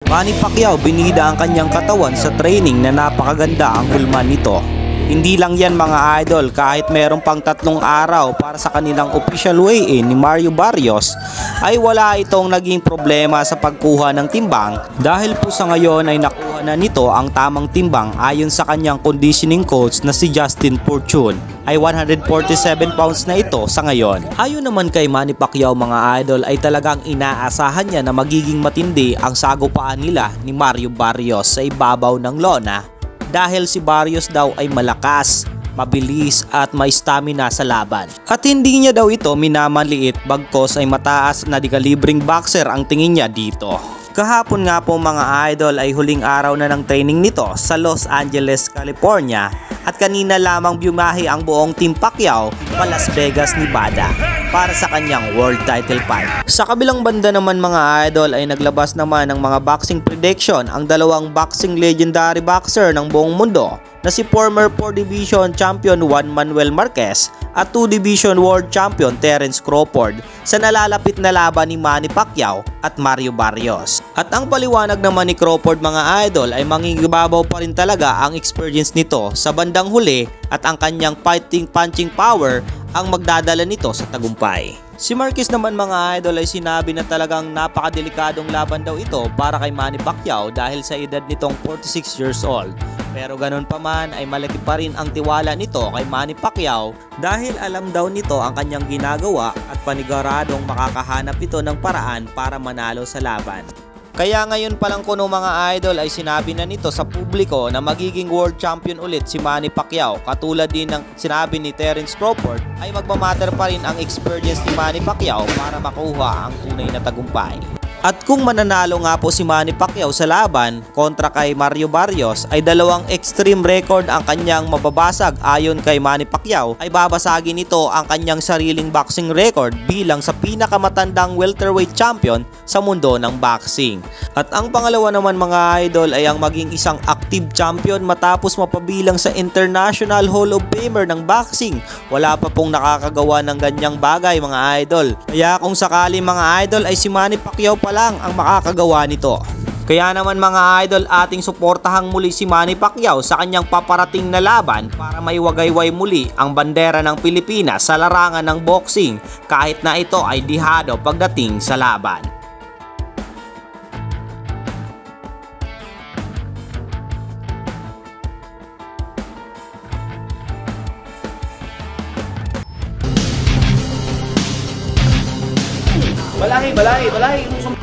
Manny Pacquiao binida ang kanyang katawan sa training na napakaganda ang hulman nito. Hindi lang yan mga idol, kahit meron pang 3 araw para sa kanilang official weigh-in ni Mario Barrios ay wala itong naging problema sa pagkuha ng timbang dahil po sa ngayon ay nakuha na nito ang tamang timbang ayon sa kanyang conditioning coach na si Justin Fortune. Ay 147 pounds na ito sa ngayon. Ayon naman kay Manny Pacquiao mga idol ay talagang inaasahan niya na magiging matindi ang sagupaan nila ni Mario Barrios sa ibabaw ng lona dahil si Barrios daw ay malakas, mabilis at may stamina sa laban. At hindi niya daw ito minamaliit bagkos ay mataas na dekalibreng boxer ang tingin niya dito. Kahapon nga po mga idol ay huling araw na ng training nito sa Los Angeles, California at kanina lamang bumahi ang buong Team Pacquiao pa Las Vegas, Nevada para sa kanyang world title fight. Sa kabilang banda naman mga idol ay naglabas naman ng mga boxing prediction ang dalawang boxing legendary boxer ng buong mundo na si former 4 Division Champion Juan Manuel Marquez at 2 Division World Champion Terence Crawford sa nalalapit na laban ni Manny Pacquiao at Mario Barrios. At ang paliwanag naman ni Crawford mga idol ay mangingibabaw pa rin talaga ang experience nito sa bandang huli at ang kanyang fighting punching power ang magdadala nito sa tagumpay. Si Marquez naman mga idol ay sinabi na talagang napakadelikadong laban daw ito para kay Manny Pacquiao dahil sa edad nitong 46 years old. Pero ganun pa man ay malaki pa rin ang tiwala nito kay Manny Pacquiao dahil alam daw nito ang kanyang ginagawa at paniguradong makakahanap ito ng paraan para manalo sa laban. Kaya ngayon pa lang kuno mga idol ay sinabi na nito sa publiko na magiging world champion ulit si Manny Pacquiao. Katulad din ng sinabi ni Terence Crawford ay magmamatter pa rin ang experience ni Manny Pacquiao para makuha ang tunay na tagumpay. At kung mananalo nga po si Manny Pacquiao sa laban kontra kay Mario Barrios ay dalawang extreme record ang kanyang mababasag. Ayon kay Manny Pacquiao ay babasagin nito ang kanyang sariling boxing record bilang sa pinakamatandang welterweight champion sa mundo ng boxing. At ang pangalawa naman mga idol ay ang maging isang active champion matapos mapabilang sa International Hall of Famer ng boxing. Wala pa pong nakakagawa ng ganyang bagay mga idol. Kaya kung sakali mga idol ay si Manny Pacquiao pa lang ang makakagawa nito. Kaya naman mga idol ating suportahang muli si Manny Pacquiao sa kanyang paparating na laban para maiwagayway muli ang bandera ng Pilipinas sa larangan ng boxing kahit na ito ay dihado pagdating sa laban. Balahi.